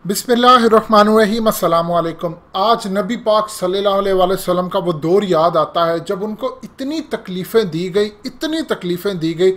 बिस्मिल्लाहिर्रहमानिर्रहीम अस्सलामु अलैकुम। आज नबी पाक सल्लल्लाहु अलैहि वसल्लम का वो दौर याद आता है जब उनको इतनी तकलीफ़ें दी गई,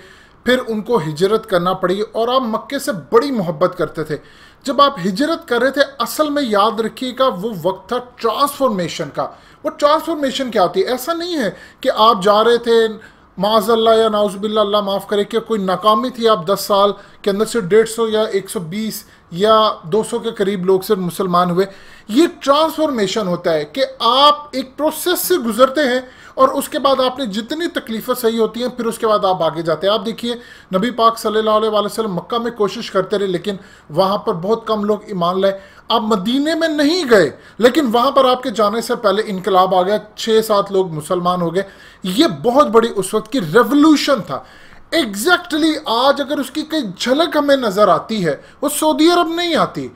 फिर उनको हिजरत करना पड़ी और आप मक्के से बड़ी मोहब्बत करते थे। जब आप हिजरत कर रहे थे, असल में याद रखिएगा वो वक्त था ट्रांसफॉर्मेशन का। वो ट्रांसफॉर्मेशन क्या होती है? ऐसा नहीं है कि आप जा रहे थे माज़ल्ला या नाउज़ुबिल्लाह, अल्लाह माफ़ करे, कि कोई नाकामी थी, आप 10 साल के अंदर से 150 या 120 या 200 के करीब लोग सिर्फ मुसलमान हुए। ये ट्रांसफॉर्मेशन होता है कि आप एक प्रोसेस से गुजरते हैं और उसके बाद आपने जितनी तकलीफ़ें सही होती हैं, फिर उसके बाद आप आगे जाते हैं। आप देखिए, नबी पाक सल्लल्लाहु अलैहि वसल्लम मक्का में कोशिश करते रहे, लेकिन वहाँ पर बहुत कम लोग ईमान लाए। आप मदीने में नहीं गए, लेकिन वहाँ पर आपके जाने से पहले इनकलाब आ गया, 6-7 लोग मुसलमान हो गए। ये बहुत बड़ी उस वक्त की रेवोल्यूशन था। एग्जैक्टली आज अगर उसकी कोई झलक हमें नज़र आती है, वो सऊदी अरब नहीं आती।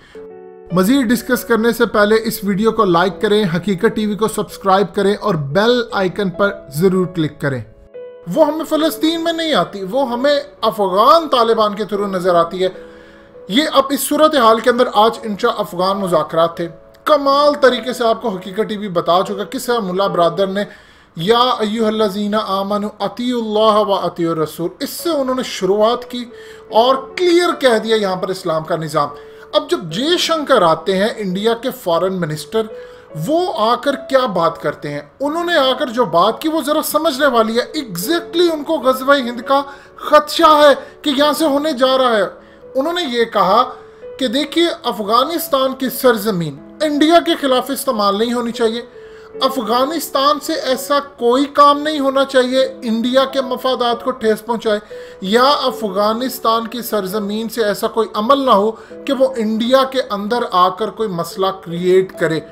मज़ीद डिस्कस करने से पहले इस वीडियो को लाइक करें, हकीकत टीवी को सब्सक्राइब करें और बेल आइकन पर ज़रूर क्लिक करें। वो हमें फ़लस्तीन में नहीं आती, वो हमें अफ़गान तालिबान के थ्रू नज़र आती है। ये अब इस सूरत हाल के अंदर आज इंशा अफ़गान मुज़ाकरात थे। कमाल तरीके से आपको हकीकत टीवी बता चुका किस मुल्ला बरादर ने या अय्युहल्लज़ीना आमनु अतीउल्लाह व अतीउर रसूल, इससे उन्होंने शुरुआत की और क्लियर कह दिया यहाँ पर इस्लाम का निज़ाम। अब जब जयशंकर आते हैं, इंडिया के फॉरेन मिनिस्टर, वो आकर क्या बात करते हैं? उन्होंने आकर जो बात की वो ज़रा समझने वाली है। एग्जैक्टली उनको ग़ज़वा हिंद का ख़दशा है कि यहाँ से होने जा रहा है। उन्होंने ये कहा कि देखिए, अफ़गानिस्तान की सरजमीन इंडिया के ख़िलाफ़ इस्तेमाल नहीं होनी चाहिए। अफ़गानिस्तान से ऐसा कोई काम नहीं होना चाहिए इंडिया के मफादात को ठेस पहुंचाए, या अफ़गानिस्तान की सरजमीन से ऐसा कोई अमल ना हो कि वो इंडिया के अंदर आकर कोई मसला क्रिएट करे।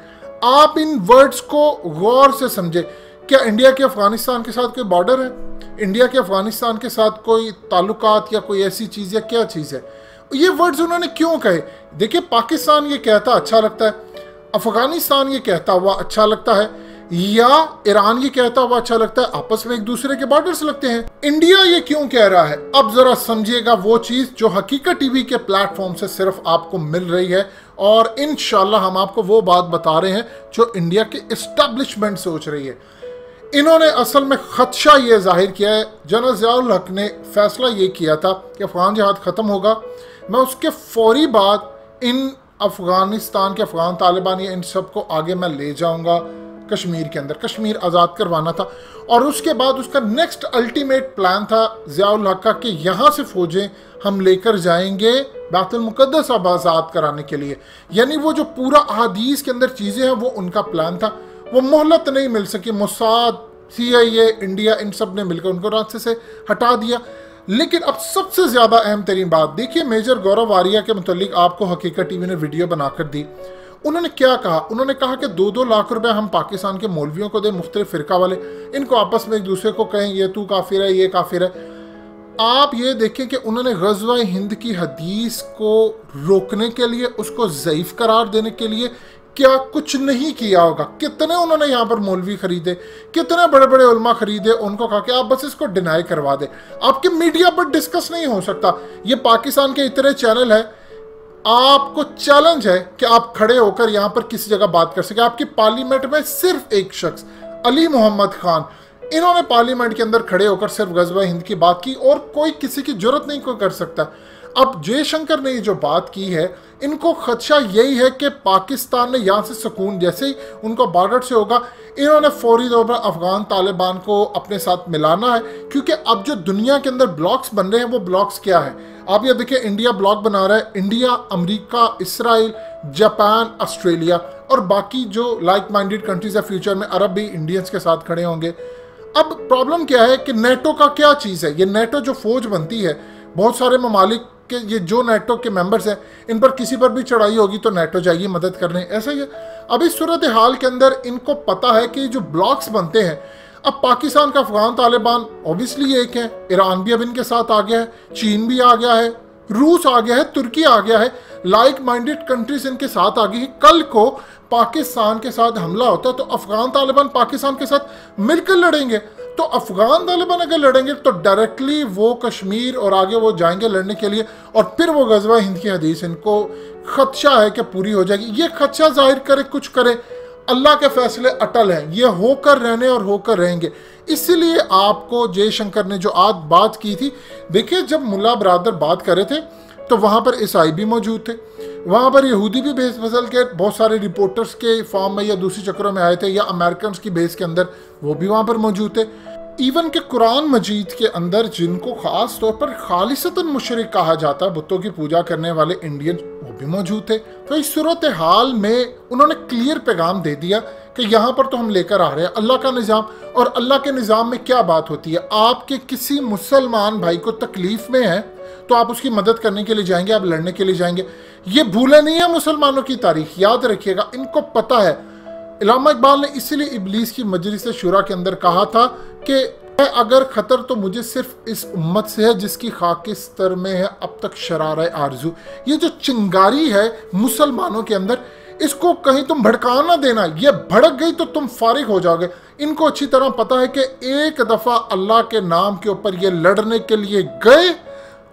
आप इन वर्ड्स को गौर से समझे। क्या इंडिया के अफ़गानिस्तान के साथ कोई बॉर्डर है? इंडिया के अफ़गानिस्तान के साथ कोई ताल्लुकात या कोई ऐसी चीज़ या क्या चीज़ है? ये वर्ड्स उन्होंने क्यों कहे? देखिए, पाकिस्तान ये कहता अच्छा लगता है, अफगानिस्तान ये कहता हुआ अच्छा लगता है, या ईरान ये कहता हुआ अच्छा लगता है, आपस में एक दूसरे के बॉर्डर्स लगते हैं। इंडिया ये क्यों कह रहा है? अब जरा समझिएगा वो चीज जो हकीकत टीवी के प्लेटफॉर्म से सिर्फ आपको मिल रही है, और इंशाल्लाह हम आपको वो बात बता रहे हैं जो इंडिया के एस्टेब्लिशमेंट सोच रही है। इन्होंने असल में खदशा ये जाहिर किया है। जनरल ज़ियाउल हक ने फैसला ये किया था कि अफगान जिहाद ख़त्म होगा, मैं उसके फौरी बाद इन अफ़गानिस्तान के अफ़गान तालिबान या इन सब को आगे मैं ले जाऊंगा कश्मीर के अंदर, कश्मीर आज़ाद करवाना था। और उसके बाद उसका नेक्स्ट अल्टीमेट प्लान था ज़ियाउल हक का कि यहाँ से फ़ौजें हम लेकर जाएंगे बैतुल मुक़द्दस अब आज़ाद कराने के लिए। यानी वो जो पूरा अहादीस के अंदर चीज़ें हैं वो उनका प्लान था। वो मोहलत नहीं मिल सकी, मोसाद, CIA, इंडिया, इन सब ने मिलकर उनको रास्ते से हटा दिया। लेकिन अब सबसे ज़्यादा अहम तरीन बात देखिए, मेजर गौरव आर्या के मुतालिक आपको हकीकत टीवी ने वीडियो बनाकर दी। उन्होंने क्या कहा? उन्होंने कहा कि 2-2 लाख रुपए हम पाकिस्तान के मौलवियों को दें, मुख्तलिफ फ़िरका वाले, इनको आपस में एक दूसरे को कहें ये तू काफिर है, ये काफिर है। आप ये देखें कि उन्होंने ग़ज़वा हिंद की हदीस को रोकने के लिए, उसको ज़ईफ़ करार देने के लिए क्या कुछ नहीं किया होगा। कितने उन्होंने यहाँ पर मौलवी खरीदे, कितने बड़े बड़े उलमा खरीदे, उनको कहा कि आप बस इसको डिनाई करवा दे। आपके मीडिया पर डिस्कस नहीं हो सकता। ये पाकिस्तान के इतने चैनल है, आपको चैलेंज है कि आप खड़े होकर यहाँ पर किसी जगह बात कर सके। आपकी पार्लियामेंट में सिर्फ एक शख्स, अली मोहम्मद खान, इन्होंने पार्लियामेंट के अंदर खड़े होकर सिर्फ ग़ज़वा हिंद की बात की, और कोई किसी की जरूरत नहीं कोई कर सकता। अब जयशंकर ने ये जो बात की है, इनको खदशा यही है कि पाकिस्तान ने यहाँ से सुकून, जैसे ही उनको बॉर्डर से होगा, इन्होंने फौरी तौर पर अफ़गान तालिबान को अपने साथ मिलाना है। क्योंकि अब जो दुनिया के अंदर ब्लॉक्स बन रहे हैं, वो ब्लॉक्स क्या है? आप ये देखिए, इंडिया ब्लॉक बना रहा है। India, America, Israel, Japan, Australia और बाकी जो लाइक माइंडेड कंट्रीज है, फ्यूचर में अरब भी इंडियंस के साथ खड़े होंगे। अब प्रॉब्लम क्या है कि नेटो का क्या चीज़ है? ये नेटो जो फौज बनती है, बहुत सारे ममालिक के ये जो नेटो के मेंबर्स हैं, इन पर किसी पर भी चढ़ाई होगी तो नेटो जाइए मदद करने, ऐसा ही है। अब इस सूरत हाल के अंदर इनको पता है कि जो ब्लॉक्स बनते हैं, अब पाकिस्तान का अफ़गान तालिबान ऑब्वियसली एक है, ईरान भी अब इनके साथ आ गया है, चीन भी आ गया है, रूस आ गया है, तुर्की आ गया है, लाइक माइंडेड कंट्रीज इनके साथ आ गई है। कल को पाकिस्तान के साथ हमला होता है तो अफ़गान तालिबान पाकिस्तान के साथ मिलकर लड़ेंगे। तो अफगान तालिबान अगर लड़ेंगे तो डायरेक्टली वो कश्मीर और आगे वो जाएंगे लड़ने के लिए, और फिर वो गजवा हिंद की हदीस इनको खदशा है कि पूरी हो जाएगी। ये खदशा जाहिर करे कुछ करे, अल्लाह के फैसले अटल हैं, ये होकर रहने और होकर रहेंगे। इसलिए आपको जयशंकर ने जो आज बात की थी, देखिए जब मुल्ला बरादर बात कर रहे थे तो वहाँ पर ईसाई भी मौजूद थे, वहाँ पर यहूदी भी बेस बदल के बहुत सारे रिपोर्टर्स के फॉर्म में या दूसरी चक्रों में आए थे, या अमेरिकन की बेस के अंदर वो भी वहाँ पर मौजूद थे। इवन के कुरान मजीद के अंदर जिनको खास तौर पर खालिसतन मुशरिक कहा जाता है, बुतों की पूजा करने वाले इंडियन, वो भी मौजूद थे। तो इस सूरत हाल में उन्होंने क्लियर पैगाम दे दिया कि यहाँ पर तो हम लेकर आ रहे हैं अल्लाह का निज़ाम, और अल्लाह के निज़ाम में क्या बात होती है, आपके किसी मुसलमान भाई को तकलीफ में है तो आप उसकी मदद करने के लिए जाएंगे, आप लड़ने के लिए जाएंगे। ये भूले नहीं है मुसलमानों की तारीख, याद रखिएगा, इनको पता है। इल्लामा इकबाल ने इसीलिए इब्लीस की मजलिस शुरा के अंदर कहा था कि अगर खतर तो मुझे सिर्फ इस उम्मत से है जिसकी खाकिस्तर में है अब तक शरार आरजू। ये जो चिंगारी है मुसलमानों के अंदर, इसको कहीं तुम भड़का ना देना, ये भड़क गई तो तुम फारिग हो जाओगे। इनको अच्छी तरह पता है कि एक दफ़ा अल्लाह के नाम के ऊपर ये लड़ने के लिए गए,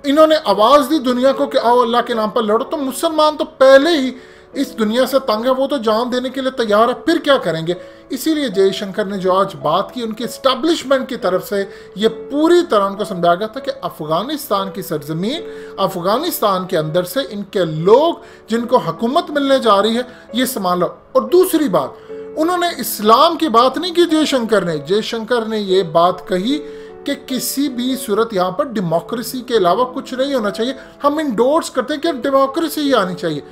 इन्होंने आवाज़ दी दुनिया को कि आओ अल्लाह के नाम पर लड़ो, तो मुसलमान तो पहले ही इस दुनिया से तंग है, वो तो जान देने के लिए तैयार है, फिर क्या करेंगे। इसीलिए जयशंकर ने जो आज बात की, उनकी इस्टेब्लिशमेंट की तरफ से ये पूरी तरह उनको समझाया गया था कि अफगानिस्तान की सरजमीन, अफगानिस्तान के अंदर से इनके लोग जिनको हुकूमत मिलने जा रही है, ये संभाल लो। और दूसरी बात, उन्होंने इस्लाम की बात नहीं की जयशंकर ने ये बात कही कि किसी भी सूरत यहाँ पर डेमोक्रेसी के अलावा कुछ नहीं होना चाहिए। हम इंडोर्स करते हैं कि डेमोक्रेसी ही आनी चाहिए।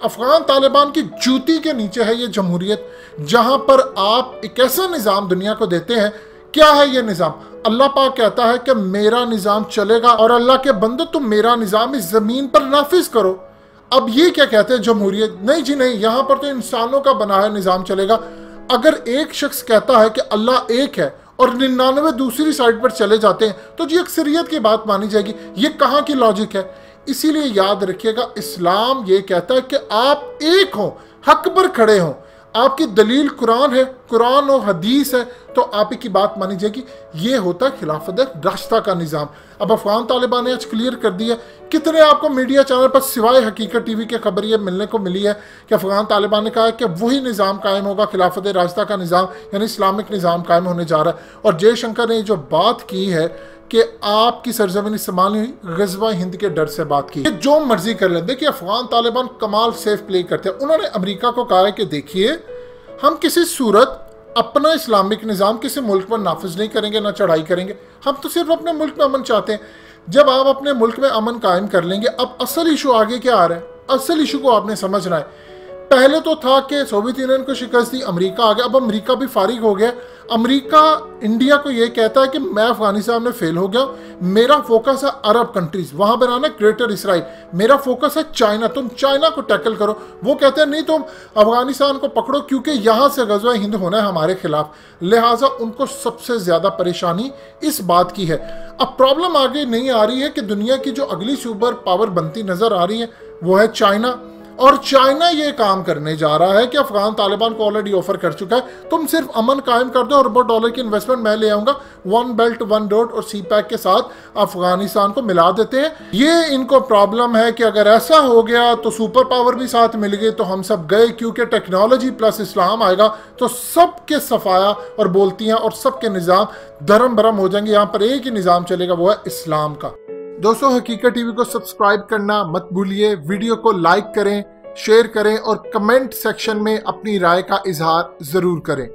अफगान तालिबान की जूती के नीचे है ये जमहूरियत, जहां पर आप एक ऐसा निज़ाम दुनिया को देते हैं। क्या है ये निज़ाम? अल्लाह पाक कहता है कि मेरा निज़ाम चलेगा और अल्लाह के बंदो तुम मेरा निज़ाम इस ज़मीन पर नाफिज करो। अब ये क्या कहते हैं जमहूरियत? नहीं जी नहीं, यहाँ पर तो इंसानों का बना है निज़ाम चलेगा। अगर एक शख्स कहता है कि अल्लाह एक है और 99 दूसरी साइड पर चले जाते हैं तो जी अक्सरियत की बात मानी जाएगी। ये कहाँ की लॉजिक है? इसीलिए याद रखिएगा, इस्लाम ये कहता है कि आप एक हो, हक पर खड़े हो, आपकी दलील कुरान है, कुरान और हदीस है, तो आप ही की बात मानी जाएगी। ये होता है खिलाफत रास्ता का निज़ाम। अब अफगान तालिबान ने आज क्लियर कर दिया। कितने आपको मीडिया चैनल पर सिवाय हकीकत टीवी के खबर ये मिलने को मिली है कि अफगान तालिबान ने कहा है कि वही निज़ाम कायम होगा, खिलाफत रास्ता का निज़ाम, यानी इस्लामिक निज़ाम कायम होने जा रहा है। और जयशंकर ने जो बात की है कि आपकी सरजमीन इस्तेमाल हुई, गजवा हिंद के डर से बात की, जो मर्जी कर लें। देखिए अफगान तालिबान कमाल सेफ प्ले करते हैं। उन्होंने अमेरिका को कहा है कि देखिए हम किसी सूरत अपना इस्लामिक निज़ाम किसी मुल्क पर नाफिज नहीं करेंगे, ना चढ़ाई करेंगे, हम तो सिर्फ अपने मुल्क में अमन चाहते हैं। जब आप अपने मुल्क में अमन कायम कर लेंगे, अब असल इशू आगे क्या आ रहा है, असल इशू को आपने समझना है। पहले तो था कि सोवियत यूनियन को शिकस्त दी, अमेरिका आ गया, अब अमेरिका भी फारिग हो गया। अमेरिका इंडिया को ये कहता है कि मैं अफगानिस्तान में फेल हो गया, मेरा फोकस है अरब कंट्रीज, वहां पर आना ग्रेटर इसराइल, मेरा फोकस है चाइना, तुम चाइना को टैकल करो। वो कहते हैं नहीं तुम अफगानिस्तान को पकड़ो क्योंकि यहाँ से गज़वा हिंद होना है हमारे खिलाफ। लिहाजा उनको सबसे ज़्यादा परेशानी इस बात की है। अब प्रॉब्लम आगे नहीं आ रही है कि दुनिया की जो अगली सुपर पावर बनती नज़र आ रही है वो है चाइना, और चाइना ये काम करने जा रहा है कि अफगान तालिबान को ऑलरेडी ऑफर कर चुका है, तुम सिर्फ अमन कायम कर दो, अरबों डॉलर की इन्वेस्टमेंट मैं ले आऊंगा, वन बेल्ट वन रोड और सी पैक के साथ अफगानिस्तान को मिला देते हैं। ये इनको प्रॉब्लम है कि अगर ऐसा हो गया तो सुपर पावर भी साथ मिल गई तो हम सब गए, क्योंकि टेक्नोलॉजी प्लस इस्लाम आएगा तो सबके सफाया और बोलतियाँ और सबके निज़ाम धर्म भरम हो जाएंगे। यहाँ पर एक ही निज़ाम चलेगा, वो है इस्लाम का। दोस्तों हकीकत टीवी को सब्सक्राइब करना मत भूलिए, वीडियो को लाइक करें, शेयर करें और कमेंट सेक्शन में अपनी राय का इजहार जरूर करें।